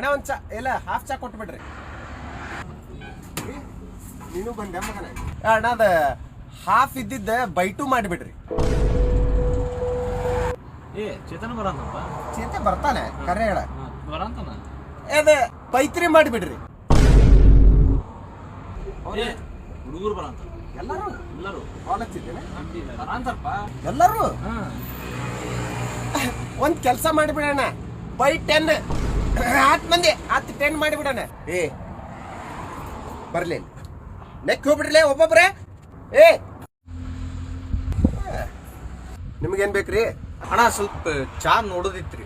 ಅಣ್ಣ ಒಂದ್ ಚಾ ಇಲ್ಲ ಹಾಫ್ ಚಾ ಕೊಟ್ಬಿಡ್ರಿ. ನೀನು ಬಂದೆ ಮಗನ. ಅಣ್ಣ ಅದ ಹಾಫ್ ಇದ್ದಿದ್ದ ಬೈಟು ಮಾಡಿಬಿಡ್ರಿ. ಚೇತನ ಬರಂತಪ್ಪ. ಚೇತ ಬರ್ತಾನೆ ಕರೆ ಹೇಳ ಬರಂತಾನ. ಅದ ಪೈತ್ರಿ ಮಾಡಿಬಿಡ್ರಿ. ಹುಡುಗರು ಬರಂತ ಎಲ್ಲರೂ ಬರಂತಪ್ಪ ಎಲ್ಲರೂ. ಒಂದ್ ಕೆಲ್ಸ ಮಾಡಿಬಿಡೋಣ, ಬೈ 10 10 ಮಂದಿ 10 ಮಾಡಿಬಿಡೋಣ. ಬರ್ಲಿ ನೆಕ್ ಹೋಗ್ಬಿಡ್ಲಿ ಒಬ್ಬೊಬ್ರೆ. ನಿಮ್ಗೇನ್ ಬೇಕ್ರಿ ಅಣ್ಣ? ಸ್ವಲ್ಪ ಚಾ ನೋಡೋದಿತ್ರಿ.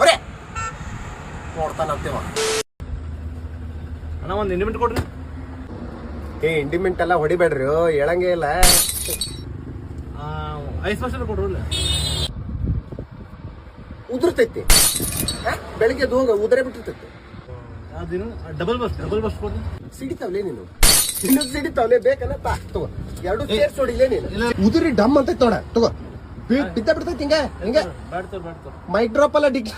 ಹೊರೆ ನೋಡ್ತಾನಂತೇವ. ಅಣ್ಣ ಒಂದು ಇಂಡಿಮೆಂಟ್ ಕೊಡ್ರಿ. ಇಂಡಿಮೆಂಟ್ ಎಲ್ಲ ಹೊಡಿಬೇಡ್ರಿ, ಹೇಳಂಗೇ ಇಲ್ಲ. ಐಸ್ ಮಾಸ್ಟರ್ ಕೊಡ್ರಲ್ಲ, ಉದುರ್ತೈತಿ. ಬೆಳಿಗ್ಗೆ ಉದುರೇ ಬಿಟ್ಟಿರ್ತೈತಿ. ಅದೇನು ಡಬಲ್ ಬಸ್ ಕೊಡ್ರಿ. ಸಿಡಿತಾವ್ಲೇ ನೀನು, ಇನ್ನು ಸಿಡಿತಾವ್ಲೇ ಬೇಕನ್ನ ತಗೋ. ಎರಡು ಸೇರ್ಸ್ ಹೊಡಿಲೇ ನೀನು. ಉದುರಿ ಡಮ್ ಅಂತ ನೋಡ ತಗೋ, ಬಿದ್ದ ಬಿಡ್ತೈತಿ ಹಿಂಗ ಹಿಂಗ. ಮೈಕ್ ಡ್ರಾಪ್ ಅಲ್ಲ ಡಿಗ್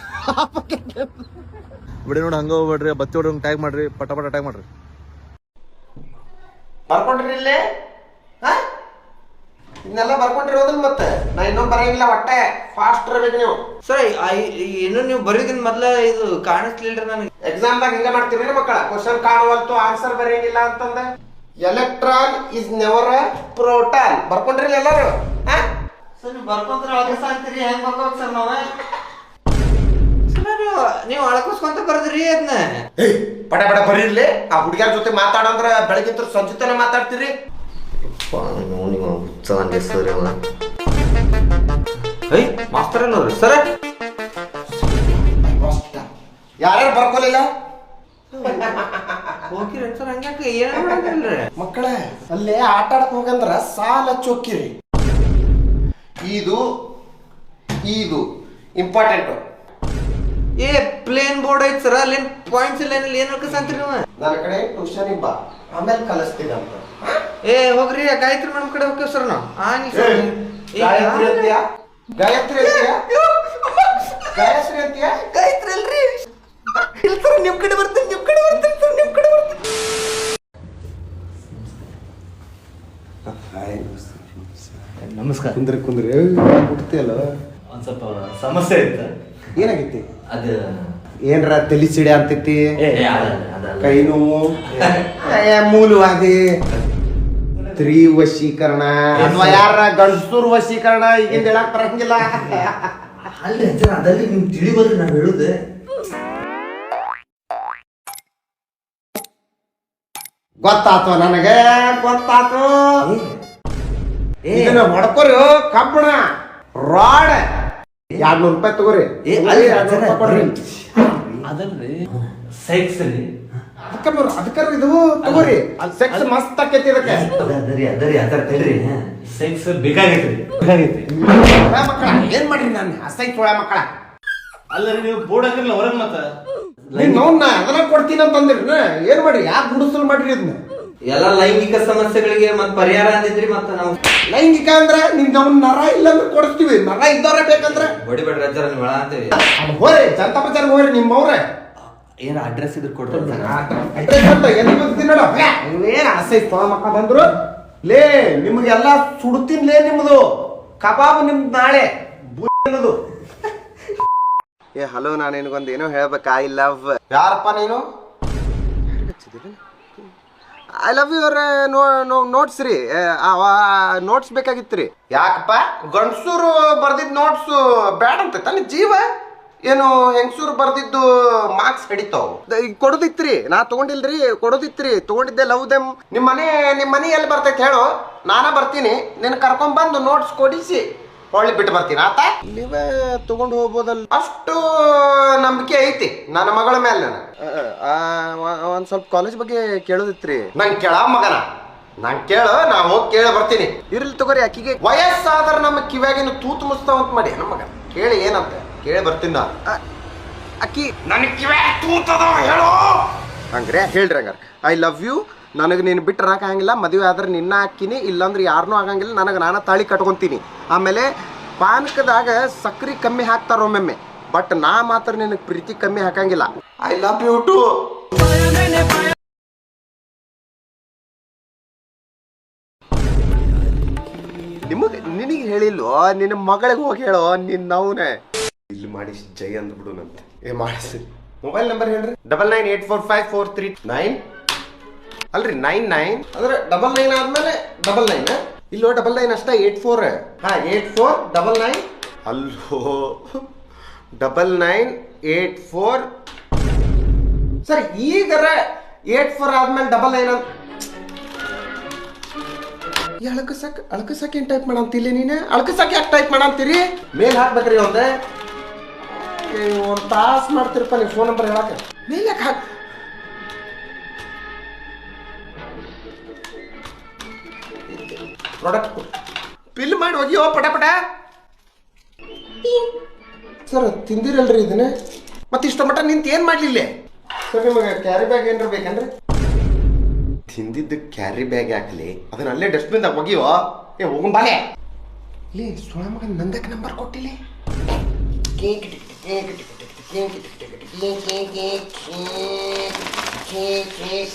ಬಿಡಿ ನೋಡಿ, ಹಂಗ ಹೋಗ್ಬೇಡ್ರಿ. ಬತ್ತಿ ಹೊಡಿ ಟ್ಯಾಗ್ ಮಾಡ್ರಿ, ಪಟ ಟ್ಯಾಗ್ ಮಾಡ್ರಿ. ಬರ್ಕೊಂಡ್ರಿ ಇಲ್ಲೇ ಇದನ್ನೆಲ್ಲ ಬರ್ಕೊಂಡಿರೋದನ್ನ. ಮತ್ತೆ ನಾ ಇನ್ನೊಂದು ಬರಂಗಿಲ್ಲ, ಒಟ್ಟೆ ಫಾಸ್ಟ್ ಇರ್ಬೇಕು ನೀವು. ಸರ್ ಇನ್ನು ನೀವು ಬರೀದಿನ ಮೊದ್ಲ ಇದು ಕಾಣಿಸ್ಲಿಲ್ರಿ ನನಗೆ. ಎಕ್ಸಾಮ್ದಾಗ ಹಿಂಗ ಮಾಡ್ತೀವಿ ಮಕ್ಕಳ. ಕ್ವಶನ್ ಕಾಣುವಲ್ತು, ಆನ್ಸರ್ ಬರೆಯಂಗಿಲ್ಲ ಅಂತಂದ. Electron is never a proton. ಬರ್ಕೊಂಡ್ರಿ ಎಲ್ಲರೂ? ಸರ್ ನೀವು ಬರ್ಕೊಂಡ್ರೆ ಅಳಕಸ ಅಂತೀರಿ, ಹೆಂಗ್ ಬರ್ಕೋಬೇಕು ಸರ್ ನಾವ? ನೀವು ಅಳಕಸ್ಕೊಂತ ಬರ್ದ್ರಿ ಅದನ್ನ. ಪಟ ಬರೀರ್ಲಿ. ಆ ಹುಡುಗಿಯರ ಜೊತೆ ಮಾತಾಡಂದ್ರ ಬೆಳಗ್ಗೆ ಸಂಜೆ ತನ ಮಾತಾಡ್ತೀರಿ. ಮಾಸ್ತರ್ ಅಲ್ಲವ್ರಿ ಸರ್? ಯಾರ್ಯಾರು ಬರ್ಕೊಲಿಲ್ಲ ಹೋಗಿರಿ ಸರ್? ಹಂಗ್ಯಾಕ ಏನ ಮಾಡಂಗಿಲ್ರಿ ಮಕ್ಕಳ? ಅಲ್ಲೇ ಆಟ ಆಡಕ್ ಹೋಗಂದ್ರ ಸಾಲ ಚೊಕ್ಕಿರಿ. ಇದು ಇಂಪಾರ್ಟೆಂಟ್. ಪ್ಲೇನ್ ಬೋರ್ಡ್ ಐತ್ ಸರ್, ಅಲ್ಲಿ ಪಾಯಿಂಟ್ಸ್ ಇಲ್ಲ, ಏನ್ ಅಳಕಸ ಅಂತೀರಿ ನೀವು? ನನ್ನ ಕಡೆ ಟ್ಯೂಷನ್ ಬಾ, ಆಮೇಲೆ ಕಲಿಸ್ತೀನಿ ಅಂತ. ಹೋಗ್ರಿ ಗಾಯತ್ರಿ ಮೇಡಮ್ ಕಡೆ ಹೋಗ್ತೀವಿ ಸರ್ ನಾವು. ಗಾಯತ್ರಿ ಅಂತೀಯ? ಗಾಯತ್ರಿ ಅಲ್ರಿ? ಇಲ್ಲ ಸರ್, ನಿಮ್ ಕಡೆ ಬರ್ತೀನಿ ಸರ್, ನಿಮ್ ಕಡೆ ಬರ್ತೀನಿ. ನಮಸ್ಕಾರ. ಕುಂದ್ರಿ ಹುಡ್ತಿಯಲ್ಲ. ಒಂದ್ ಸ್ವಲ್ಪ ಸಮಸ್ಯೆ ಇತ್ತು. ಏನಾಗೈತಿ? ಅದು ಏನ್ರ ತಲಿ ಸಿಡಿ ಅಂತೈತಿ, ಕೈ ನೋವು, ಮೂಲವಾದಿ, ಸ್ತ್ರೀ ವಶೀಕರಣ ಅಥವಾ ಯಾರ ಗಂಡಸೂರ್ ವಶೀಕರಣ ಈಗಿಂದ ಹೇಳಕ್ ಬರಂಗಿಲ್ಲ. ಅಲ್ಲಿ ಅದಲ್ಲಿ ನಿಮ್ ತಿಳಿ ಬರ್ರಿ ನಾವ್ ಹೇಳುದು. ಗೊತ್ತಾತು ನನಗೆ, ಗೊತ್ತಾತು. ಇದನ್ನ ಹೊಡ್ಕೊರಿ ಕಬ್ಬಣ ರಾಡ್ 200 ರೂಪಾಯಿ ತಗೋರಿ. ಅದಲ್ರಿ ಸೆಕ್ಸ್ ರೀ. ಅದಕ್ಕ ಇದು ತಗೋರಿ. ಸೆಕ್ಸ್ ಮಸ್ತ್ ಆಕೈತಿ. ಇದಕ್ಕೆ ಸೆಕ್ಸ್ ಬೇಕಾಗೈತ್ರಿ. ಮಕ್ಕಳ ಏನ್ ಮಾಡ್ರಿ ನಾನು ಅಸೈ ತೊಳ ಮಕ್ಕಳ. ಅಲ್ಲರಿ ನೀವು ಬೋರ್ಡ್ ಹಾಕಿರ್ಲ ಹೊರಗ್ ಮತ್ತ ನೋಡ್ ನಾ ಅದನ್ನ ಕೊಡ್ತೀನಿ ಅಂತಂದ್ರಿ. ಏನ್ ಮಾಡ್ರಿ? ಯಾಕೆ ಗುಡಿಸಲ್ ಮಾಡ್ರಿ ಇದನ್ನ? ಎಲ್ಲಾ ಲೈಂಗಿಕ ಸಮಸ್ಯೆಗಳಿಗೆ ಮತ್ ಪರಿಹಾರ ಅಂದಿದ್ರಿ. ಮತ್ತ ನಾವು ಲೈಂಗಿಕ ಅಂದ್ರ ನಿಮ್ ನಾವ್ ನರ ಇಲ್ಲ ಅಂದ್ರೆ ಕೊಡಿಸ್ತೀವಿ. ನರ ಇದ್ದವ್ರೆ ಬೇಕಂದ್ರೆ ಹೊಡಿಬೇಡ್ರಿ ಅಜ್ಜರ, ನೀವು ಹೇಳ ಅಂತೀವಿ. ಹೋರಿ ಜನತಾ ಬಜಾರ್ ಹೋಗ್ರಿ. ನಿಮ್ಮವ್ರೆ ಏನ್ ಅಡ್ರೆಸ್ ಇದ್ರ ಕೊಡ್ರಿ. ಏನ್ ಆಸೆ ತೊಳ ಮಕ್ಕ ಬಂದ್ರು ಲೇ. ನಿಮ್ಗೆಲ್ಲಾ ಸುಡ್ತೀನಿ ಲೇ. ನಿಮ್ದು ಕಬಾಬ್ ನಿಮ್ದು ನಾಳೆ ಅನ್ನೋದು. ಹಲೋ, ನಾನು ನಿನಗೊಂದು ಏನೋ ಹೇಳ್ಬೇಕು. I love. ಯಾರಪ್ಪ ನೀನು? ಐ ಲವ್ ಯುವರ್ ನೋಟ್ಸ್ ರೀ. ನೋಟ್ಸ್ ಬೇಕಾಗಿತ್ತು ರೀ. ಯಾಕಪ್ಪ? ಗಂಡಸೂರು ಬರ್ದಿದ್ ನೋಟ್ಸ್ ಬ್ಯಾಡ ಅಂತ ತನ್ನ ಜೀವ. ಏನು ಹೆಂಗಸೂರು ಬರ್ದಿದ್ದು ಮಾರ್ಕ್ಸ್ ಹಿಡಿತಾವ್. ಕೊಡೋದಿತ್ರಿ, ನಾ ತಗೊಂಡಿಲ್ರಿ. ಕೊಡೋದಿತ್ರಿ, ತಗೊಂಡಿದ್ದೆ. Love them. ನಿಮ್ಮ ಮನೆ ಎಲ್ಲಿ ಬರ್ತೈತೆ ಹೇಳು, ನಾನ ಬರ್ತೀನಿ. ನಿನ್ ಕರ್ಕೊಂಡ್ ಬಂದು ನೋಟ್ಸ್ ಕೊಡಿಸಿ ಹೊಳ್ಳಿ ಬಿಟ್ಟು ಬರ್ತೀನಿ. ಆತ ನೀವೇ ತಗೊಂಡು ಹೋಗ್ಬೋದಲ್ಲ. ಅಷ್ಟು ನಂಬಿಕೆ ಐತಿ ನನ್ನ ಮಗಳ ಮೇಲೆ. ಒಂದ್ ಸ್ವಲ್ಪ ಕಾಲೇಜ್ ಬಗ್ಗೆ ಕೇಳೋದಿತ್ರಿ. ನಂಗೆ ಕೇಳ ಮಗನ, ನಂಗೆ ಕೇಳು. ನಾ ಹೋಗಿ ಕೇಳಿ ಬರ್ತೀನಿ. ಇರ್ಲಿ ತಗೋರಿ. ಆಕಿಗೆ ವಯಸ್ಸಾದ್ರ ನಮ್ಮ ಕಿವ್ಯಾಗಿನ ತೂತು ಮುಸ್ತಾವಂತ ಮಾಡಿ ನಮ್ಮ ಮಗ. ಕೇಳಿ ಏನಂತ ಕೇಳಿ ಬರ್ತೀನಿ ನಾ. ಅಕ್ಕಿ ನನಗೆ ಕಿವ್ಯಾಗ ತೂತದ ಹೇಳು ಹಂಗ್ರೆ ಹೇಳ್ರಿ. ಹಂಗಾರ ಐ ಲವ್ ಯು. ನನಗೆ ನೀನು ಬಿಟ್ಟರೆ ಆಗಂಗಿಲ್ಲ. ಮದುವೆ ಆದ್ರೆ ನಿನ್ನ ಹಾಕಿನಿ, ಇಲ್ಲಾಂದ್ರೆ ಯಾರನ್ನೂ ಆಗಂಗಿಲ್ಲ. ನನಗೆ ನಾನು ತಾಳಿ ಕಟ್ಕೊತೀನಿ. ಆಮೇಲೆ ಪಾನಕದಾಗ ಸಕ್ರೆ ಕಮ್ಮಿ ಹಾಕ್ತಾರ ಒಮ್ಮೊಮ್ಮೆ. ಬಟ್ ನಾ ಮಾತ್ರ ನಿನಗೆ ಪ್ರೀತಿ ಕಮ್ಮಿ ಹಾಕಂಗಿಲ್ಲ. I love you too. ನಿನಗೆ ಹೇಳಿಲ್ವೋ, ನಿನ್ನ ಮಗಳಿಗೆ ಹೋಗಿ ಹೇಳೋ ನಿನ್ನವನೇ ಇಲ್ಲಿ ಮಾಡಿಸಿ ಜೈ ಅಂದ್ಬಿಡುನಂತೆ. ಮಾಡಿಸಿ ಮೊಬೈಲ್ ನಂಬರ್ ಹೇಳ್ರಿ. 99845439 ಅಲ್ರಿ 99 ಅಂದ್ರೆ 99 ಆದ್ಮೇಲೆ 99 ಇಲ್ಲೋ 99 ಅಷ್ಟ 84 8499 ಅಲ್ಲೋ 9984 ಸರಿ. ಈಗರ 84 ಆದ್ಮೇಲೆ 99 ಅಳಕಸಕ್ ಏನ್ ಟೈಪ್ ಮಾಡಂತಿಲ್ಲ ನೀನು? ಅಳಕಸಕ್ ಯಾಕೆ ಟೈಪ್ ಮಾಡಂತೀರಿ? ಮೇಲ್ ಹಾಕ್ಬೇಕ್ರಿ ಒಂದ್ ತಾಸ್ ಮಾಡ್ತಿರಪ್ಪ ನೀವು ಫೋನ್ ನಂಬರ್ ಹೇಳಕ. ಮೇಲ್ ಯಾಕೆ ಹಾಕ್ ಪ್ರಾಡಕ್ಟ್ ಬಿಲ್ ಮಾಡಿ ಹೋಗಿಯೋ ಪಟ ಪಟ. ಸರ್ ತಿಂದಿರಲ್ರಿ ಇದನ್ನ ಮತ್ತೆ ಇಷ್ಟ ಮಟ್ಟ ನಿಂತ ಏನ್ ಮಾಡ್ಲಿಲ್ಲ ಸರ್? ನಿಮಗೆ ಕ್ಯಾರಿ ಬ್ಯಾಗ್ ಏನ್ರ ಬೇಕಂದ್ರೆ ತಿಂದಿದ್ದು ಕ್ಯಾರಿ ಬ್ಯಾಗ್ ಹಾಕ್ಲಿ, ಅದನ್ನ ಅಲ್ಲೇ ಡಸ್ಟ್ಬಿನ್ ಹೋಗಿವೋ. ಹೋಗುನ್ ಬಾಲೆ ಲೇ ಸೊಳ ಮಗ ನಂದಕ್ಕೆ ನಂಬರ್ ಕೊಟ್ಟಿಲ್ಲ.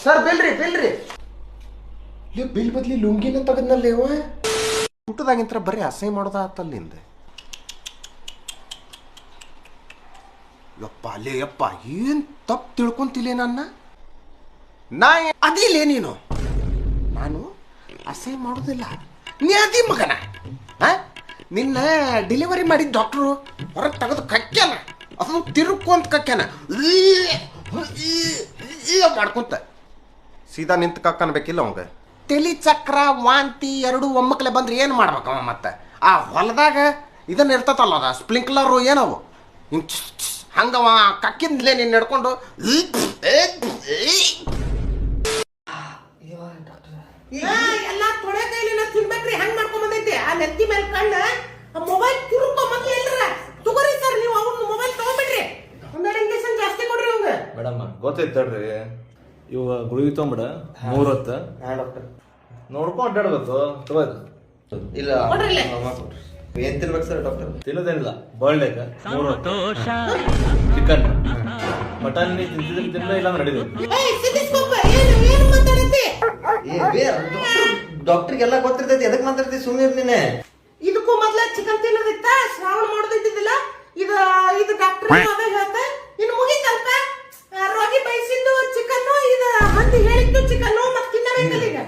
ಸರ್ ಬಿಲ್ರಿ ಲೇ ಬಿಲ್ ಬದ್ಲಿ ಲುಂಗಿನ ತೆಗದ್ನಲ್ಲಿ ಅವ ಊಟದಾಗಿಂತ ಬರೀ ಅಸಹ್ಯ ಮಾಡೋದ ಆತಲ್ಲಿಂದ. ಯಪ್ಪ ಅಲ್ಲೇ ಯಪ್ಪ ಏನ್ ತಪ್ಪು ತಿಳ್ಕೊಂತಿಲ್ಲ ನನ್ನ. ನಾ ಅದಿಲ್ಲೇ ನೀನು, ನಾನು ಅಸಹ್ಯ ಮಾಡೋದಿಲ್ಲ. ನೀ ಅದಿ ಮಗನ ನಿನ್ನ ಡೆಲಿವರಿ ಮಾಡಿದ ಡಾಕ್ಟ್ರು ಹೊರಗೆ ತೆಗೆದು ಕಕ್ಕ್ಯಾನ, ಅದನ್ನು ತಿರುಕೊಂತ ಕಕ್ಕ್ಯಾನ ಮಾಡ್ಕೊಂತ ಸೀದಾ ನಿಂತ ಕಕ್ಕನ್ಬೇಕಿಲ್ಲ ಅವಂಗ. ತಲಿ ಚಕ್ರ ವಾಂತಿ ಎರಡು ಒಮ್ಮಕ್ಲೆ ಬಂದ್ರೆ ಏನು ಮಾಡ್ಬೇಕವ? ಮತ್ತೆ ಆ ಹೊಲದಾಗ ಇದನ್ನ ಇರ್ತತಲ್ಲ ಅದ ಸ್ಪ್ರಿಂಕ್ಲರು ಏನವು ಹಿಂಗೆ ಹಂಗವ ಕಕ್ಕಿಂದಲೇ ನೀನು ನಡ್ಕೊಂಡು ಎಲ್ಲ ತೊಡೆ ಕೈಲಿನ ತಿನ್ಬೇಕ್ರಿ. ಹಂಗ್ ಮಾಡ್ಕೊಂಡ್ ಬಂದೈತಿ ಆ ನೆತ್ತಿ ಮೇಲೆ ಕಣ್ಣ ಮೊಬೈಲ್ ತಿರುಕೊ ಮೊದ್ಲು ಎಲ್ರ ತಗೋರಿ ಸರ್. ನೀವು ಅವ್ನ ಮೊಬೈಲ್ ತಗೊಂಡ್ಬಿಡ್ರಿ. ಒಂದೆರಡು ಇಂಜೆಕ್ಷನ್ ಜಾಸ್ತಿ ಕೊಡ್ರಿ ಅವಂಗ. ಮೇಡಮ್ ಗೊತ್ತೈತೆ ತಡ್ರಿ, ಇವಾಗ ಗುಳಿಗೆ ತೊಗೊಂಬಿಡ 3 ಹೊತ್ತು ನೋಡ್ಕೊಂಡು ಅಡ್ಡಾಡ್ಬೇಕು. ತಗೋದು ಇಲ್ಲ ಕೊಡ್ರಿಲ್ಲ. ಏನ್ ತಿನ್ಬೇಕು ಸರ್ ಡಾಕ್ಟರ್? ತಿನ್ನೋದೇನಿಲ್ಲ, ಬಾಯ್ಲ್ಡ್ 3 ಹೊತ್ತು ಚಿಕನ್ ಮಟನ್ ತಿಂತಿದ್ರೆ ಇಲ್ಲ ನಡೀದು. ಏಯ್ ಸಿದ್ದಿಸ್ಕೊಪ್ಪ, ಏನು ಮಾತಾಡತ್ತಿ? ಡಾಕ್ಟರ್ಗೆಲ್ಲ ಗೊತ್ತಿರ್ತೈತಿ, ಎದಕ್ ಮಾತಾಡ್ತಿ? ಸುಮ್ಮನೆ ನೀನೆ. ಇದಕ್ಕೂ ಮೊದ್ಲ ಚಿಕನ್ ತಿನ್ನೋದಿತ್ತ, ಶ್ರಾವಣ ಮಾಡೋದಿದ್ದಿಲ್ಲ. ಇದು ಡಾಕ್ಟರ್ ಅದೇ ಹೇಳ್ತ. ಇನ್ನು ಮುಗಿತಲ್ಪ ರೋಗಿ ಬಯಸಿದ್ದು ಚಿಕನ್, ಇದು ಹಂದಿ ಹೇಳಿದ್ದು ಚಿಕನ್ ಮತ್ತೆ ತಿನ್ನಬೇಕಲ್ಲ ಈಗ.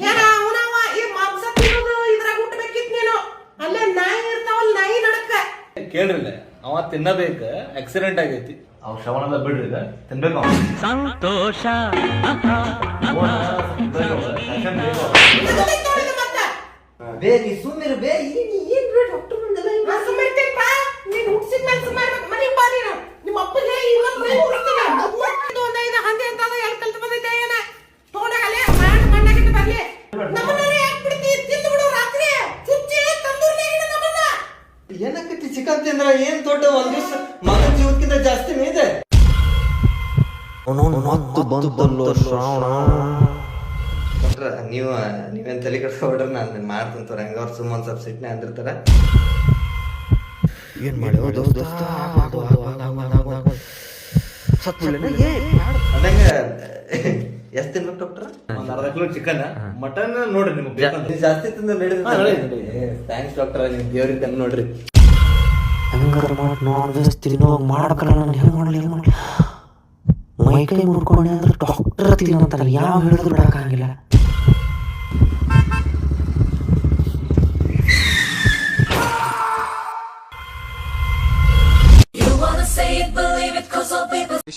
ಏನ ಅವನವ ಈ ಮಾಂಸ ತಿನ್ನೋದು ಇದ್ರಾಗ ಹುಟ್ಟಬೇಕಿತ್ತು ನೀನು. ಅಲ್ಲೇ ನಾಯಿ ಇರ್ತಾವಲ್ಲ, ನಾಯಿ ನಡಕ ಕೇಳ್ರಿಲ್ಲ, ಅವ ತಿನ್ನಬೇಕ, ಆಕ್ಸಿಡೆಂಟ್ ಆಗೈತಿ. ಅವ್ ಶ್ರವಣದ ಬಿಡ್ರಿ ತಿನ್ಬೇಕು. ಸಂತೋಷ ಬೇ ನೀ ಸುಮ್ಮನೆ ಬೇ. ಏನ್ ಡಾಕ್ಟರ್ ಸುಮ್ಮಿರ್ತೀನಪ್ಪ. ನೀನ್ ಹುಡ್ಸಿದ ಮೇಲೆ ಸುಮ್ಮಾರ್ಬೇಕು. ಮನೆಗೆ ಬಾ ನೀನು. ನಿಮ್ಮ ಅಪ್ಪಗೆ ಇವತ್ತು ಮೈ ಹುಡ್ತೀನಿ. ಒಂದು ಐದು ಹಂದಿ ಅಂತ ಎಲ್ಲಿ ಕಲ್ತು ಬಂದಿದ್ದೆ ಏನ ತಗೊಂಡಾಗಲೇ ಮಣ್ಣಾಗಿಟ್ಟು ಬರ್ಲಿ. ನಮ್ಮನ್ನ ಯಾಕೆ ಬಿಡ್ತಿ? ತಿಂದು ಬಿಡು ರಾತ್ರಿ ಚುಚ್ಚಿ ತಂದೂರ್ನೇ ಇಡು ನಮ್ಮನ್ನ. ಏನಕ್ಕತಿ ಚಿಕನ್ ತಿಂದ್ರ ಏನ್ ದೊಡ್ಡ ಒಂದ್ ದಿವ್ಸ ಮಗನ ಜೀವಕ್ಕಿಂತ ಜಾಸ್ತಿನೇ ಇದೆ. ನೀವೇನ್ ತಲೆ ಕಟ್ಕೊಬಿಡ್ರಿ, ನಾನು ಮಾಡ್ತಂತಾರ ಹಂಗ ಅವ್ರು ಸುಮ್ಮನೆ ಸ್ವಲ್ಪ ಸಿಟ್ನೆ ಅಂದಿರ್ತಾರ. ಏನ್ ಮಾಡಿ ಅಂದಂಗ ಎಷ್ಟ್ ತಿನ್ಬೇಕು ಡಾಕ್ಟರ್? ಒಂದ್ ಅರ್ಧ ಕಿಲೋ ಚಿಕನ್, ಮಟನ್ ನೋಡ್ರಿ ನಿಮ್ಗೆ ಜಾಸ್ತಿ ತಿಂದ ಥ್ಯಾಂಕ್ಸ್ ಡಾಕ್ಟರ್, ನಿಮ್ ದೇವ್ರಿಗೆ ನೋಡ್ರಿ. ಹಂಗಾರ ನಾನ್ ತಿನ್ನೋ ಮಾಡ್ಬೇಕಲ್ಲ. ನಾನು ಹೆಂಗ್ ಮಾಡ್ಲಿ ಮೈ ಕೈ ಮುರ್ಕೊಂಡೆ ಅಂದ್ರೆ ಡಾಕ್ಟರ್ ತಿನ್ನಂತಾರ. ಯಾವ ಹೇಳಿದ್ರು ಬಿಡಕ್ಕಾಗಿಲ್ಲ.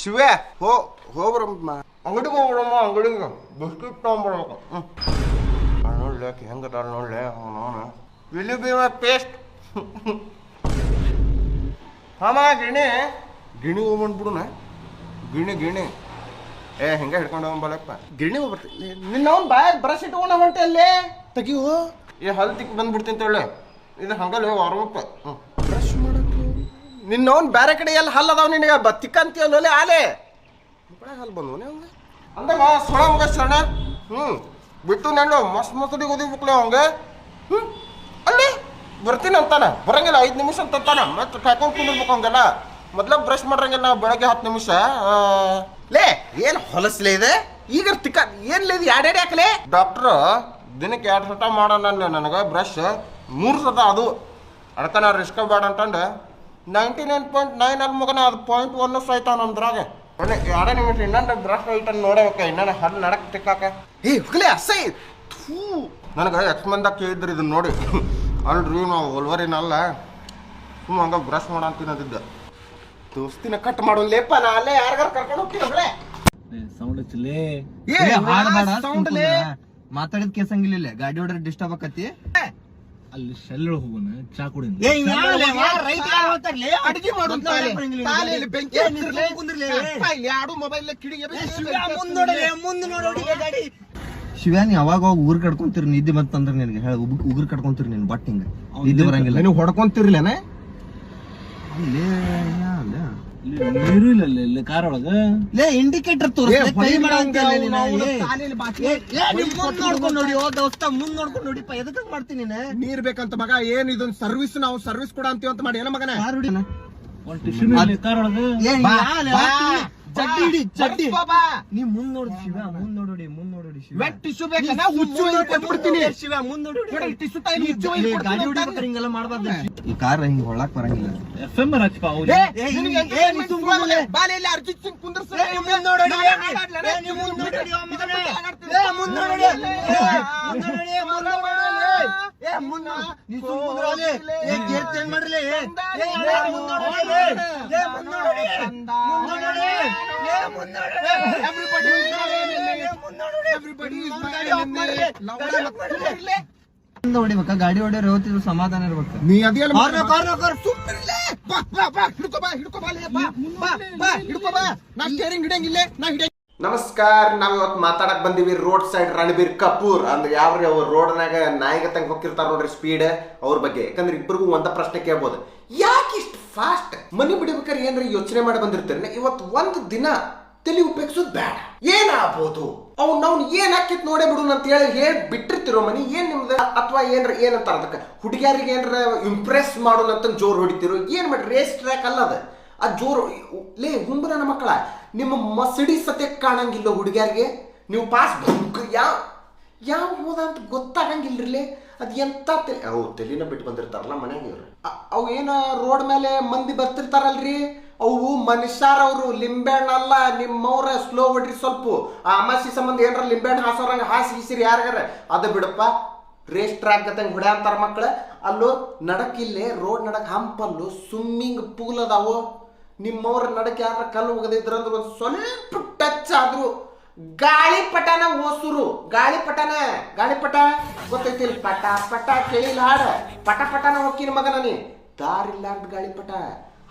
ಶಿವೇ ಹೋಗ್ರಮ್ಮ ಅಂಗಡಿಗೆ ಹೋಗ್ರಮ್ಮ, ಅಂಗಡಿಗೆ ಬಿಸ್ಕಿಟ್ ತೊಗೊಂಬರ್ಬೇಕು. ನೋಡ್ಲೆ ಹೆಂಗದಾರ ನೋಡ್ಲೆ ಅವನು ವಿಲ್ ಬಿ ಮೈ ಪೇಸ್ಟ್. ಹಾಮ ಗಿಣಿ ಹೋಗ್ಬಂದ್ಬಿಡುನ. ಗಿಣಿ ಹಿಂಗೆ ಹಿಡ್ಕೊಂಡು ಹೋಗ್ಬಲ್ಲಪ್ಪ. ಗಿಣಿ ಹೋಗ್ಬರ್ತೀನಿ ನಿನ್ನ ಅವ್ನು ಬಾಯಾಗ ಬ್ರಷ್ ಇಟ್ಕೊಂಡ ಹೊಂಟೆ ಅಲ್ಲೇ ತೆಗಿವು. ಹಲ್ ತಿಕ್ ಬಂದ್ಬಿಡ್ತೀನಿ ತಗೊಳ್ಳೆ. ಇದು ಹಂಗಲ್ಲ ವಾರವಪ್ಪ. ಬ್ರಷ್ ಮಾಡಕ್ಕೆ ನಿನ್ನವನ್ ಬೇರೆ ಕಡೆ ಎಲ್ಲ ಹಲ್ ಅದಾವ ನಿನಗೆ ತಿಕ್ಕಂತೀಯಲ್ಲೇ ಆಲೆ ಹಲ್ ಬಂದವನೇ ಅವಂಗ ಅಂದಾಗ ಸೊಳ ಮಗ ಸಣ್ಣ ಬಿಟ್ಟು ನೆಣ್ಣು ಮಸ್ತ್ ಮಸಡಿಗೆ ಓದಿಬೇಕಲ್ಲ ಅವಂಗ. ಅಲ್ಲಿ ಬರ್ತೀನಿ ಅಂತಾನ, ಬರಂಗಿಲ್ಲ 5 ನಿಮಿಷ ಅಂತಾನ, ಮತ್ತೆ ಕಾಯ್ಕೊಂಡು ಕುಂದಿರ್ಬೇಕು ಹಂಗೆಲ್ಲ. ಮೊದ್ಲ ಬ್ರಷ್ ಮಾಡ್ರಂಗಿಲ್ಲ ನಾವು ಬೆಳಗ್ಗೆ 10 ನಿಮಿಷ. ಲೇ ಏನು ಹೊಲಸ್ಲೇ ಇದೆ ಈಗ ಏನ್ಲೇ ಇದು ಎರಡೆರಡು ಯಾಕಲೇ? ಡಾಕ್ಟ್ರು ದಿನಕ್ಕೆ 2 ಸತ ಮಾಡೋಣ ನನಗೆ ಬ್ರಷ್, 3 ಸತ ಅದು ಅದಕ್ಕೆ ನಾ ರಿಸ್ಕ್ ಬೇಡ ಅಂತಂದು 99.9 ಅಲ್ಲಿ ಮಗನ ಅದು 0.1 ಸಹಿತ ನಮ್ದ್ರಾಗ. 2 ನಿಮಿಷ ಇನ್ನೊಂದು ಬ್ರಷ್ ಐತ ನೋಡಬೇಕ, ಇನ್ನೊಂದು ಹಲ್ಲು ನಡಕ್ ತಿಕ್ಕಾಕ. ಹೋಗ್ಲೇ ಅಸೈ ನನಗೆ ಎಕ್ಸ್ಮಂದಾಗ ಕೇಳಿದ್ರಿ ಇದನ್ನ ನೋಡಿ. ಅಲ್ರಿ ನಾವು ಒಲ್ವರಿನ ಅಲ್ಲ, ಸುಮ್ಮ ಹಂಗ ಬ್ರಷ್ ಮಾಡ ಅಂತಿನದಿದ್ದ. ದೋಸ್ತಿನ ಕಟ್ ಮಾಡೋ ಲೇಪ, ನಾ ಅಲ್ಲೇ ಯಾರಿಗಾರ ಕರ್ಕೊಂಡು ಹೋಗ್ತೀನಿ. ಸೌಂಡ್ ಹಚ್ಚಲೇ ಮಾತಾಡಿದ ಕೇಸಂಗಿಲ್ಲ, ಗಾಡಿ ಹೊಡ್ರೆ ಡಿಸ್ಟರ್ಬ್ ಆಕತಿ. ಅಲ್ಲಿ ಶೆಲ್ ಹೋಗೋಣ, ಚಾ ಕುಡಿ. ಶಿವ್ಯಾನಿ ಅವಾಗ ಊರ್ ಕಡ್ಕೊಂತೀರಿ ನಿದ್ದೆ ಬಂತಂದ್ರ ನಿನಗೆ ಹೇಳ, ಉಗುರ್ ಕಡ್ಕೊಂತೀರಿ ನೀನ್ ಬಟ್ ಹಿಂಗ ನಿದ್ದೆ ಬರಂಗಿಲ್ಲ. ನೀವು ಹೊಡ್ಕೊಂತಿರ್ಲೇನೆ ನೀರು ಇಲ್ಲ ಇಲ್ಲಿ ಕಾರ್ ಒಳಗ. ಲೇ ಇಂಡಿಕೇಟರ್ ನೋಡ್ಕೊಂಡ್ ನೋಡಿ, ದೋಸ್ತ ಮುಂದ್ ನೋಡ್ಕೊಂಡ್ ನೋಡಿಪ್ಪ, ಎದಕ್ಕ ಮಾಡ್ತೀನಿ ನೀರ್ ಬೇಕಂತ ಮಗ. ಏನ್ ಇದೊಂದು ಸರ್ವಿಸ್, ನಾವು ಸರ್ವಿಸ್ ಕೊಡ ಅಂತೀವಿ ಅಂತ ಮಾಡಿ ಏನ ಮಗನ. ಒಂದ್ ಟಿಶ್ಯೂ ಕಾರ್ ಒಳಗ. ಚಡ್ಡಿ ನೀ ಮುಂದ್ ನೋಡಿ ಶಿವ, ಮುಂದ್ ನೋಡಿ, ಮುಂದ್ ನೋಡಿ ಶಿವ. ಟಿಶ್ಯೂ ಬೇಕಂತ ಹುಚ್ಚು ಕೊಟ್ಬಿಡ್ತೀನಿ ಶಿವ, ಮುಂದ್ ನೋಡಿ. ಗಾಡಿ ಹೊಡಿಬೇಕಾರೆ ಹಿಂಗೆಲ್ಲ ಮಾಡ್ಬಾರ್ದು. ಈ ಕಾರ್ ಹಿಂಗ್ ಹೊಳ್ಳಾಕ್ ಬರಂಗಿಲ್ಲ. FM ಹಚ್ಚಪ್ಪ. ಬಾಲೆಯಲ್ಲಿ ಅರ್ಜಿತ್ ಸಿಂಗ್ ಕುಂದರ್ಸ. ಹೊಡಿಬೇಕ, ಗಾಡಿ ಹೊಡಿಯೋರು ಯಾವತ್ತಿದ್ರು ಸಮಾಧಾನ ಇರ್ಬೇಕು. ನೀ ಅದೇನು ನಮಸ್ಕಾರ. ನಾವ್ ಇವತ್ತು ಮಾತಾಡಕ್ ಬಂದಿವಿ ರೋಡ್ ಸೈಡ್ ರಣಬೀರ್ ಕಪೂರ್ ಅಂದ್ರೆ ಯಾವ್ರಿ ಅವ್ರ ರೋಡ್ನಾಗ ನಾಯಿಗತ್ತಂಗ್ ಹೋಗಿರ್ತಾರ ನೋಡ್ರಿ ಸ್ಪೀಡ್, ಅವ್ರ ಬಗ್ಗೆ. ಯಾಕಂದ್ರೆ ಇಬ್ಬರಿಗೂ ಒಂದ ಪ್ರಶ್ನೆ ಕೇಳ್ಬೋದು, ಯಾಕೆ ಇಷ್ಟು ಫಾಸ್ಟ್ ಮನಿ ಬಿಡ್ಬೇಕಾದ್ರೆ ಏನ್ರಿ ಯೋಚನೆ ಮಾಡಿ ಬಂದಿರ್ತೀರಿ. ಇವತ್ತು ಒಂದು ದಿನ ತಲೆ ಉಪಯೋಗಿಸೋದು ಬೇಡ, ಏನಾಗ್ಬೋದು ಅವ್ನು ಏನ್ ಹಾಕಿತ್ ನೋಡೇ ಬಿಡು ಅಂತ ಹೇಳಿ ಬಿಟ್ಟಿರ್ತಿರೋ ಮನಿ. ಏನ್ ನಿಮ್ದು ಅಥವಾ ಏನಂತಾರ ಅದಕ್ಕೆ ಹುಡುಗಿಯರಿಗೆ ಏನ್ರ ಇಂಪ್ರೆಸ್ ಮಾಡೋಣ ಅಂತ ಜೋರ್ ಹೊಡಿತಿರೋ ಏನ್ ಮಾಡಿ. ರೇಸ್ ಟ್ರ್ಯಾಕ್ ಅಲ್ಲ ಅದು ಜೋರು. ಲೇ ಹುಂಬ ನನ್ನ ಮಕ್ಕಳ, ನಿಮ್ಮ ಮಸಡಿ ಸತ್ಯ ಕಾಣಂಗಿಲ್ಲ ಹುಡುಗಿಯರಿಗೆ. ನೀವು ಪಾಸ್ ಯಾವ ಹೋದ ಅಂತ ಗೊತ್ತಾಗಂಗಿಲ್ರಿ. ಅದ್ ಎಂತ ತಲೆನ ಬಿಟ್ಟು ಬಂದಿರ್ತಾರಲ್ಲ ಮನ್ಯಾಗ ಇವ್ರು. ಅವು ಏನ ರೋಡ್ ಮೇಲೆ ಮಂದಿ ಬರ್ತಿರ್ತಾರಲ್ರಿ, ಅವು ಮನುಷ್ಯರವ್ರು, ಲಿಂಬೆಹಣ್ಣು ಅಲ್ಲ. ನಿಮ್ಮವ್ರ ಸ್ಲೋ ಹೊಡ್ರಿ ಸ್ವಲ್ಪ. ಆ ಅಮಾಸಿ ಸಂಬಂಧ ಏನಾರ ಲಿಂಬೆಹಣ್ಣು ಹಾಸೋರಂಗ ಹಾಸಿಗಿಸಿರಿ ಯಾರಿಗಾರ ಅದು ಬಿಡಪ್ಪ. ರೇಸ್ ಟ್ರ್ಯಾಕ್ ಗತಂಗೆ ಹೊಡೆ ಅಂತಾರ ಮಕ್ಳು. ಅಲ್ಲೂ ನಡಕಿಲ್ಲೇ ರೋಡ್ ನಡಕ್ ಹಂಪಲ್ಲು ಸ್ವಿಮ್ಮಿಂಗ್ ಪೂಲ್ ಅದಾವು. ನಿಮ್ಮವ್ರ ನಡಕ್ ಯಾರ ಕಲ್ಲು ಹೋಗದಿದ್ರಂದ್ರೆ ಒಂದು ಸ್ವಲ್ಪ ಟಚ್ ಆದ್ರು ಗಾಳಿಪಟನ ಓಸುರು. ಗಾಳಿಪಟ ಗೊತ್ತೈತಿಲ್? ಪಟ ಪಟ ಕೇಳಿಲ್ಲ ಹಾಡ. ಪಟನ ಹೋಗಿನ ಮಗನ ನೀ ದಾರಿಲ್ಲಾರ್ದ ಗಾಳಿಪಟ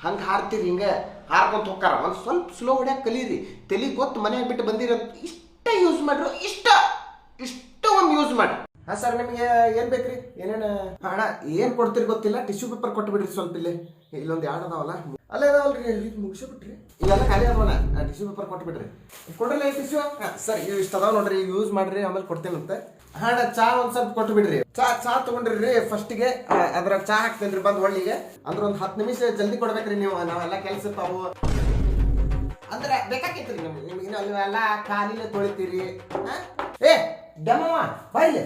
ಹಂಗ ಹಾರ್ತೀರಿ. ಹಿಂಗ ಹಾರ್ಕೊಂತ ಹೋಗ್ತಾರ. ಒಂದ್ ಸ್ವಲ್ಪ ಸ್ಲೋ ಹೊಡ್ಯಾಕ ಕಲೀರಿ. ತಲಿ ಗೊತ್ತು ಮನ್ಯಾಗ ಬಿಟ್ಟು ಬಂದಿರಂತ ಇಷ್ಟ ಯೂಸ್ ಮಾಡ್ರು. ಇಷ್ಟ ಒಂದು ಯೂಸ್ ಮಾಡಿ. ಹಾ ಸರ್, ನಿಮಗೆ ಏನ್ ಬೇಕ್ರಿ? ಏನೇನು ಅಣ್ಣ ಏನ್ ಕೊಡ್ತೀರಿ ಗೊತ್ತಿಲ್ಲ. ಟಿಶ್ಯೂ ಪೇಪರ್ ಕೊಟ್ಟು ಬಿಡ್ರಿ ಸ್ವಲ್ಪ. ಇಲ್ಲೊಂದು ಎರಡು ಅದಾವಲ್ಲ, ಅಲ್ಲೇ ಅದಾವಲ್ರಿ, ಇದು ಮುಗಿಸ್ಬಿಟ್ರಿ. ಇವೆಲ್ಲ ಖಾಲಿ ಅದಾವಣ್ಣ. ಟಿಶ್ಯೂ ಪೇಪರ್ ಕೊಟ್ಟು ಬಿಡ್ರಿ. ಕೊಡ್ರಲ್ಲ ಟಿಶ್ಯೂ. ಸರ್ ಇಷ್ಟ ಅದಾವ ನೋಡ್ರಿ, ಯೂಸ್ ಮಾಡ್ರಿ, ಆಮೇಲೆ ಕೊಡ್ತೇನಂತೆ. ಹಾ ಚಾ ಒಂದ್ ಸ್ವಲ್ಪ ಕೊಟ್ಟು ಬಿಡ್ರಿ. ಚಾ ತಗೊಂಡ್ರಿ ಫಸ್ಟ್ಗೆ. ಅದ್ರಾಗ ಚಾ ಹಾಕ್ತೇನ್ರಿ ಬಂದ್ ಒಳ್ಳಿಗೆ. ಅಂದ್ರೆ ಒಂದ್ 10 ನಿಮಿಷ ಜಲ್ದಿ ಕೊಡ್ಬೇಕ್ರಿ ನೀವು. ನಾವೆಲ್ಲ ಕೆಲಸ ಇರ್ತಾವು ಅಂದ್ರೆ ಬೇಕಾಗಿತ್ರಿ ನಿಮ್ಗೆ. ಅಲ್ಲೆಲ್ಲ ಖಾಲಿನ ತೊಳಿತೀರಿ. ಡೆಮವ ಬಾಯಿಲೆ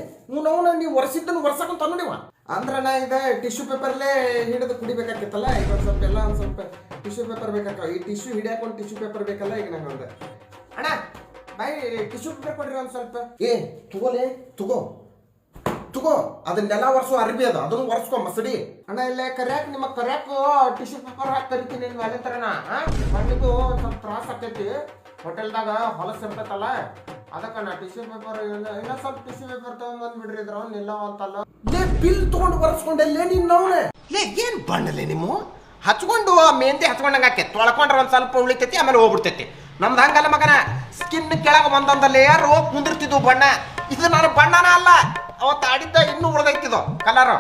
ನೀವು ವರ್ಷಕ್ಕಂತ ನೋಡಿವ ಅಂದ್ರ ನಾ ಇದ ಟಿಶ್ಯೂ ಪೇಪರ್ಲೇ ಹಿಡಿದು ಕುಡಿಬೇಕಾಗಿತ್ತಲ್ಲ. ಈಗ ಒಂದ್ ಸ್ವಲ್ಪ ಎಲ್ಲ ಒಂದ್ ಸ್ವಲ್ಪ ಟಿಶ್ಯೂ ಪೇಪರ್ ಬೇಕಾಗ. ಈ ಟಿಶ್ಯೂ ಹಿಡಿಯಾಕೊಂಡ್ ಟಿಶ್ಯೂ ಪೇಪರ್ ಬೇಕಲ್ಲ. ಈಗ ನಂಗೆ ಒಂದು ಅಣ್ಣ ಬಾಯ್ ಟಿಶ್ಯೂ ಪೇಪರ್ ಕೊಡ್ರಿ ಒಂದ್ ಸ್ವಲ್ಪ. ತಗೋ ಅದನ್ನೆಲ್ಲ ವರ್ಷೋ ಅರ್ಬಿ ಅದ, ಅದನ್ನು ಒರ್ಸ್ಕೊ ಮಸಡಿ. ಅಣ್ಣ ಇಲ್ಲೇ ಕರ್ಯಾಕ್ ನಿಮ್ಮ ಟಿಶ್ಯೂ ಪೇಪರ್ ಹಾಕಿ ಕರಿತೀನಿ ಅದೇ ತರನ. ಮಣ್ಣಿಗೂ ಸ್ವಲ್ಪ ತ್ರಾಸ ಆಕೈತಿ. ಹೋಟೆಲ್ದಾಗ ಹೊಲಸ್ ಇರ್ತೈತಲ್ಲ, ಅದಕ್ಕ ನಾ ಟಿಶ್ಯೂ ಪೇಪರ್ ಇನ್ನೊಂದ್ ಸ್ವಲ್ಪ ಟಿಶ್ಯೂ ಪೇಪರ್ ತಗೊಂಡ್ಬಂದ್ಬಿಡ್ರಿ. ಇದ್ರ ನಿಲ್ಲ ಅಂತಲ್ಲ ಬಿಲ್ ತಗೊಂಡು ಒರೆಸ್ಕೊಂಡಲ್ಲೇ ನೀನ್ ಏನ್ ಬಣ್ಣಲೆ ನಿಮ್ಮ ಹಚ್ಕೊಂಡು ಮೆಹಂದಿ ಹಚ್ಕೊಂಡಂಗ ಆಕೈತಿ. ತೊಳ್ಕೊಂಡ್ರೆ ಒಂದ್ ಸ್ವಲ್ಪ ಉಳಿತೈತಿ, ಆಮೇಲೆ ಹೋಗ್ಬಿಡ್ತೈತಿ. ನಮ್ದು ಹಂಗಲ್ಲ ಮಗನ, ಸ್ಕಿನ್ ಕೆಳಗ ಒಂದೊಂದ ಲೇಯರ್ ಕುಂದಿರ್ತಿದ್ವು ಬಣ್ಣ. ಇದು ನಾನು ಬಣ್ಣನ ಅಲ್ಲ, ಅವತ್ತು ಆಡಿದ್ದ ಇನ್ನೂ ಉಳ್ದೈತಿದು ಕಲರ್.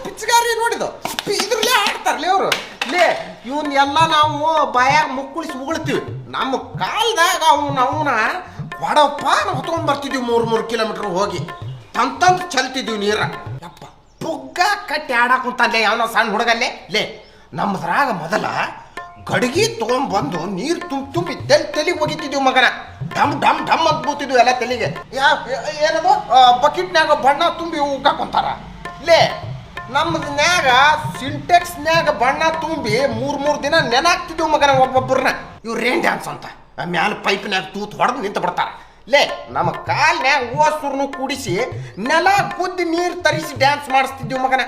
ಪಿಚ್ಗಾರಿ ನೋಡಿದು ಇದ್ರಲ್ಲೇ ಆಡ್ತಾರಲೇ ಅವರು. ಇವನ್ ಎಲ್ಲ ನಾವು ಬಾಯಾಗ ಮುಕ್ಕುಳಿಸಿ ಉಗುಳ್ತೀವಿ. ನಮ್ಮ ಕಾಲದಾಗ ಅವನ ಹೊಡಪ್ಪ ನಾವು ಹೊತ್ಕೊಂಡ್ ಬರ್ತಿದ್ವಿ 3 ಕಿಲೋಮೀಟರ್ ಹೋಗಿ ತಂತಂತ ಚಲ್ತಿದ್ವಿ ನೀರ. ಯಪ್ಪ ಬುಗ್ಗ ಹಗ್ಗ ಕಟ್ಟಿ ಆಡಾಕುಂತಾನೆ ಅವನ ಸಣ್ಣ ಹುಡುಗಲ್ಲೇ ಲೇ ನಮ್ಮದ್ರಾಗ ಮೊದಲ ಗಡಿಗೆ ತೊಗೊಂಡ್ಬಂದು ನೀರು ತುಂಬಿ ತೆಲಿಗೆ ಒಗಿತಿದ್ವಿ ಮಗನ ಡಮ್ ಡಮ್ ಡಮ್ ಅಂತ ಬೂತಿದ್ವಿ ಎಲ್ಲ ತೆಲಿಗೆ ಏನದು ಬಕೆಟ್ನ್ಯಾಗ ಬಣ್ಣ ತುಂಬಿ ಉಗ್ಗಾಕೊಂತಾರ ಲೇ ನಮ್ಮದ್ನ್ಯಾಗ ಸಿಂಟೆಕ್ಸ್ನ್ಯಾಗ ಬಣ್ಣ ತುಂಬಿ ಮೂರ್ ದಿನ ನೆನಾಕ್ತಿದ್ವಿ ಮಗನ ಒಬ್ಬೊಬ್ಬರನ್ನ ಇವ್ರು ರೇನ್ ಡ್ಯಾನ್ಸ್ ಅಂತ ಮ್ಯಾಲ ಪೈಪ್ನ್ಯಾಗ ತೂತ್ ಹೊಡೆದು ನಿಂತು ಬಿಡ್ತಾರ ಲೇ ನಮ್ಮ ಕಾಲ್ನ್ಯಾಗ ಓಸುರ್ನು ಕೂಡಿಸಿ ನೆಲ ಗುದ್ದಿ ನೀರು ತರಿಸಿ ಡ್ಯಾನ್ಸ್ ಮಾಡಿಸ್ತಿದ್ವಿ ಮಗನ